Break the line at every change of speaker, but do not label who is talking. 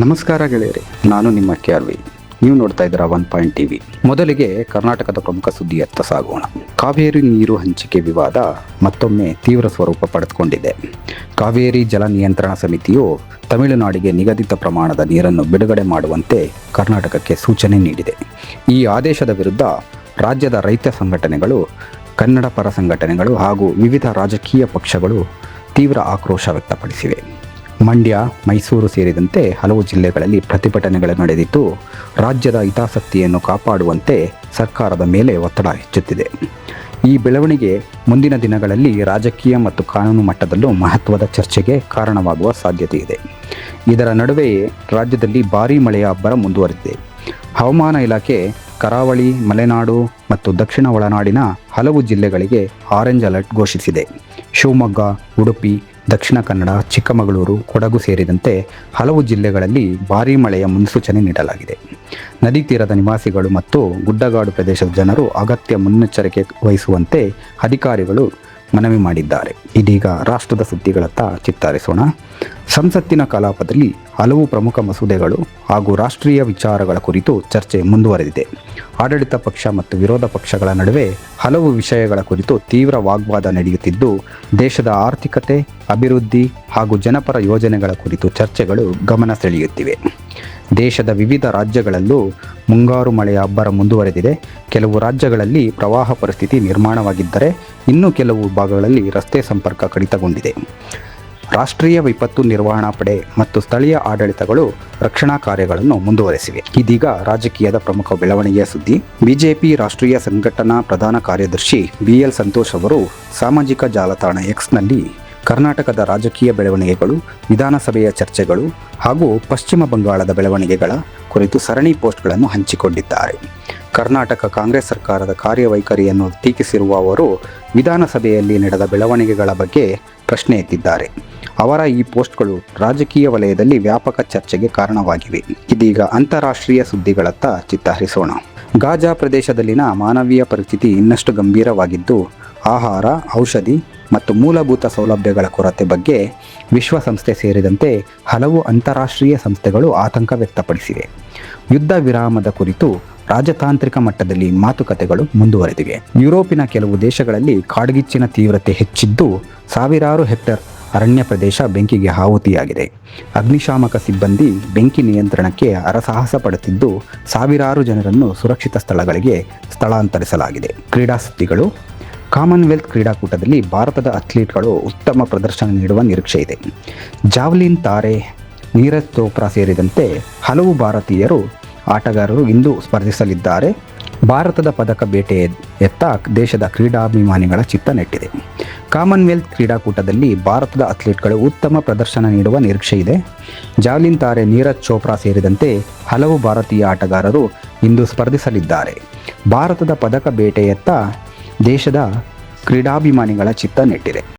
ನಮಸ್ಕಾರ ಗೆಳೆಯರೆ, ನಾನು ನಿಮ್ಮ KRV. ನೀವು ನೋಡ್ತಾ ಇದ್ದೀರಾ ಒನ್ ಪಾಯಿಂಟ್ ಟಿವಿ. ಮೊದಲಿಗೆ ಕರ್ನಾಟಕದ ಪ್ರಮುಖ ಸುದ್ದಿಯತ್ತ ಸಾಗೋಣ. ಕಾವೇರಿ ನೀರು ಹಂಚಿಕೆ ವಿವಾದ ಮತ್ತೊಮ್ಮೆ ತೀವ್ರ ಸ್ವರೂಪ ಪಡೆದುಕೊಂಡಿದೆ. ಕಾವೇರಿ ಜಲ ನಿಯಂತ್ರಣ ಸಮಿತಿಯು ತಮಿಳುನಾಡಿಗೆ ನಿಗದಿತ ಪ್ರಮಾಣದ ನೀರನ್ನು ಬಿಡುಗಡೆ ಮಾಡುವಂತೆ ಕರ್ನಾಟಕಕ್ಕೆ ಸೂಚನೆ ನೀಡಿದೆ. ಈ ಆದೇಶದ ವಿರುದ್ಧ ರಾಜ್ಯದ ರೈತ ಸಂಘಟನೆಗಳು, ಕನ್ನಡ ಪರ ಸಂಘಟನೆಗಳು ಹಾಗೂ ವಿವಿಧ ರಾಜಕೀಯ ಪಕ್ಷಗಳು ತೀವ್ರ ಆಕ್ರೋಶ ವ್ಯಕ್ತಪಡಿಸಿವೆ. ಮಂಡ್ಯ, ಮೈಸೂರು ಸೇರಿದಂತೆ ಹಲವು ಜಿಲ್ಲೆಗಳಲ್ಲಿ ಪ್ರತಿಭಟನೆಗಳು ನಡೆದಿದ್ದು, ರಾಜ್ಯದ ಹಿತಾಸಕ್ತಿಯನ್ನು ಕಾಪಾಡುವಂತೆ ಸರ್ಕಾರದ ಮೇಲೆ ಒತ್ತಡ ಹೆಚ್ಚುತ್ತಿದೆ. ಈ ಬೆಳವಣಿಗೆ ಮುಂದಿನ ದಿನಗಳಲ್ಲಿ ರಾಜಕೀಯ ಮತ್ತು ಕಾನೂನು ಮಟ್ಟದಲ್ಲೂ ಮಹತ್ವದ ಚರ್ಚೆಗೆ ಕಾರಣವಾಗುವ ಸಾಧ್ಯತೆ ಇದೆ. ಇದರ ನಡುವೆಯೇ ರಾಜ್ಯದಲ್ಲಿ ಭಾರೀ ಮಳೆಯ ಅಬ್ಬರ ಮುಂದುವರೆದಿದೆ. ಹವಾಮಾನ ಇಲಾಖೆ ಕರಾವಳಿ, ಮಲೆನಾಡು ಮತ್ತು ದಕ್ಷಿಣ ಒಳನಾಡಿನ ಹಲವು ಜಿಲ್ಲೆಗಳಿಗೆ ಆರೆಂಜ್ ಅಲರ್ಟ್ ಘೋಷಿಸಿದೆ. ಶಿವಮೊಗ್ಗ, ಉಡುಪಿ, ದಕ್ಷಿಣ ಕನ್ನಡ, ಚಿಕ್ಕಮಗಳೂರು, ಕೊಡಗು ಸೇರಿದಂತೆ ಹಲವು ಜಿಲ್ಲೆಗಳಲ್ಲಿ ಭಾರೀ ಮಳೆಯ ಮುನ್ಸೂಚನೆ ನೀಡಲಾಗಿದೆ. ನದಿ ತೀರದ ನಿವಾಸಿಗಳು ಮತ್ತು ಗುಡ್ಡಗಾಡು ಪ್ರದೇಶದ ಜನರು ಅಗತ್ಯ ಮುನ್ನೆಚ್ಚರಿಕೆ ವಹಿಸುವಂತೆ ಅಧಿಕಾರಿಗಳು ಮನವಿ ಮಾಡಿದ್ದಾರೆ. ಇದೀಗ ರಾಷ್ಟ್ರದ ಸುದ್ದಿಗಳತ್ತ ಚಿತ್ತರಿಸೋಣ. ಸಂಸತ್ತಿನ ಕಲಾಪದಲ್ಲಿ ಹಲವು ಪ್ರಮುಖ ಮಸೂದೆಗಳು ಹಾಗೂ ರಾಷ್ಟ್ರೀಯ ವಿಚಾರಗಳ ಕುರಿತು ಚರ್ಚೆ ಮುಂದುವರೆದಿದೆ. ಆಡಳಿತ ಪಕ್ಷ ಮತ್ತು ವಿರೋಧ ಪಕ್ಷಗಳ ನಡುವೆ ಹಲವು ವಿಷಯಗಳ ಕುರಿತು ತೀವ್ರ ವಾಗ್ವಾದ ನಡೆಯುತ್ತಿದ್ದು, ದೇಶದ ಆರ್ಥಿಕತೆ, ಅಭಿವೃದ್ಧಿ ಹಾಗೂ ಜನಪರ ಯೋಜನೆಗಳ ಕುರಿತು ಚರ್ಚೆಗಳು ಗಮನ ಸೆಳೆಯುತ್ತಿವೆ. ದೇಶದ ವಿವಿಧ ರಾಜ್ಯಗಳಲ್ಲೂ ಮುಂಗಾರು ಮಳೆಯ ಅಬ್ಬರ ಮುಂದುವರೆದಿದೆ. ಕೆಲವು ರಾಜ್ಯಗಳಲ್ಲಿ ಪ್ರವಾಹ ಪರಿಸ್ಥಿತಿ ನಿರ್ಮಾಣವಾಗಿದ್ದರೆ, ಇನ್ನು ಕೆಲವು ಭಾಗಗಳಲ್ಲಿ ರಸ್ತೆ ಸಂಪರ್ಕ ಕಡಿತಗೊಂಡಿದೆ. ರಾಷ್ಟ್ರೀಯ ವಿಪತ್ತು ನಿರ್ವಹಣಾ ಪಡೆ ಮತ್ತು ಸ್ಥಳೀಯ ಆಡಳಿತಗಳು ರಕ್ಷಣಾ ಕಾರ್ಯಗಳನ್ನು ಮುಂದುವರೆಸಿವೆ. ಇದೀಗ ರಾಜಕೀಯದ ಪ್ರಮುಖ ಬೆಳವಣಿಗೆಯ ಸುದ್ದಿ. ಬಿಜೆಪಿ ರಾಷ್ಟ್ರೀಯ ಸಂಘಟನಾ ಪ್ರಧಾನ ಕಾರ್ಯದರ್ಶಿ BL ಸಂತೋಷ್ ಅವರು ಸಾಮಾಜಿಕ ಜಾಲತಾಣ Xನಲ್ಲಿ ಕರ್ನಾಟಕದ ರಾಜಕೀಯ ಬೆಳವಣಿಗೆಗಳು, ವಿಧಾನಸಭೆಯ ಚರ್ಚೆಗಳು ಹಾಗೂ ಪಶ್ಚಿಮ ಬಂಗಾಳದ ಬೆಳವಣಿಗೆಗಳ ಕುರಿತು ಸರಣಿ ಪೋಸ್ಟ್ಗಳನ್ನು ಹಂಚಿಕೊಂಡಿದ್ದಾರೆ. ಕರ್ನಾಟಕ ಕಾಂಗ್ರೆಸ್ ಸರ್ಕಾರದ ಕಾರ್ಯವೈಖರಿಯನ್ನು ಟೀಕಿಸಿರುವ ಅವರು ವಿಧಾನಸಭೆಯಲ್ಲಿ ನಡೆದ ಬೆಳವಣಿಗೆಗಳ ಬಗ್ಗೆ ಪ್ರಶ್ನೆ ಎತ್ತಿದ್ದಾರೆ. ಅವರ ಈ ಪೋಸ್ಟ್ಗಳು ರಾಜಕೀಯ ವಲಯದಲ್ಲಿ ವ್ಯಾಪಕ ಚರ್ಚೆಗೆ ಕಾರಣವಾಗಿವೆ. ಇದೀಗ ಅಂತಾರಾಷ್ಟ್ರೀಯ ಸುದ್ದಿಗಳತ್ತ ಚಿತ್ತಹರಿಸೋಣ. ಗಾಜಾ ಪ್ರದೇಶದಲ್ಲಿನ ಮಾನವೀಯ ಪರಿಸ್ಥಿತಿ ಇನ್ನಷ್ಟು ಗಂಭೀರವಾಗಿದ್ದು, ಆಹಾರ, ಔಷಧಿ ಮತ್ತು ಮೂಲಭೂತ ಸೌಲಭ್ಯಗಳ ಕೊರತೆ ಬಗ್ಗೆ ವಿಶ್ವಸಂಸ್ಥೆ ಸೇರಿದಂತೆ ಹಲವು ಅಂತಾರಾಷ್ಟ್ರೀಯ ಸಂಸ್ಥೆಗಳು ಆತಂಕ ವ್ಯಕ್ತಪಡಿಸಿವೆ. ಯುದ್ಧ ವಿರಾಮದ ಕುರಿತು ರಾಜತಾಂತ್ರಿಕ ಮಟ್ಟದಲ್ಲಿ ಮಾತುಕತೆಗಳು ಮುಂದುವರೆದಿವೆ. ಯುರೋಪಿನ ಕೆಲವು ದೇಶಗಳಲ್ಲಿ ಕಾಡ್ಗಿಚ್ಚಿನ ತೀವ್ರತೆ ಹೆಚ್ಚಿದ್ದು, ಸಾವಿರಾರು ಹೆಕ್ಟೇರ್ ಅರಣ್ಯ ಪ್ರದೇಶ ಬೆಂಕಿಗೆ ಆಹುತಿಯಾಗಿದೆ. ಅಗ್ನಿಶಾಮಕ ಸಿಬ್ಬಂದಿ ಬೆಂಕಿ ನಿಯಂತ್ರಣಕ್ಕೆ ಹರಸಾಹಸ ಪಡುತ್ತಿದ್ದು, ಸಾವಿರಾರು ಜನರನ್ನು ಸುರಕ್ಷಿತ ಸ್ಥಳಗಳಿಗೆ ಸ್ಥಳಾಂತರಿಸಲಾಗಿದೆ. ಕ್ರೀಡಾ ಸುದ್ದಿಗಳು. ಕಾಮನ್ವೆಲ್ತ್ ಕ್ರೀಡಾಕೂಟದಲ್ಲಿ ಭಾರತದ ಅಥ್ಲೀಟ್ಗಳು ಉತ್ತಮ ಪ್ರದರ್ಶನ ನೀಡುವ ನಿರೀಕ್ಷೆ ಇದೆ. ಜಾವ್ಲಿನ್ ತಾರೆ ನೀರಜ್ ಚೋಪ್ರಾ ಸೇರಿದಂತೆ ಹಲವು ಭಾರತೀಯರು ಆಟಗಾರರು ಇಂದು ಸ್ಪರ್ಧಿಸಲಿದ್ದಾರೆ. ಭಾರತದ ಪದಕ ಬೇಟೆಯತ್ತ ದೇಶದ ಕ್ರೀಡಾಭಿಮಾನಿಗಳ ಚಿತ್ತ ನೆಟ್ಟಿದೆ. ಕಾಮನ್ವೆಲ್ತ್ ಕ್ರೀಡಾಕೂಟದಲ್ಲಿ ಭಾರತದ ಅಥ್ಲೀಟ್ಗಳು ಉತ್ತಮ ಪ್ರದರ್ಶನ ನೀಡುವ ನಿರೀಕ್ಷೆ ಇದೆ. ಜಾವ್ಲಿನ್ ತಾರೆ ನೀರಜ್ ಚೋಪ್ರಾ ಸೇರಿದಂತೆ ಹಲವು ಭಾರತೀಯ ಆಟಗಾರರು ಇಂದು ಸ್ಪರ್ಧಿಸಲಿದ್ದಾರೆ. ಭಾರತದ ಪದಕ ಬೇಟೆಯತ್ತ ದೇಶದ ಕ್ರೀಡಾಭಿಮಾನಿಗಳ ಚಿತ್ತ ನೆಟ್ಟಿದೆ.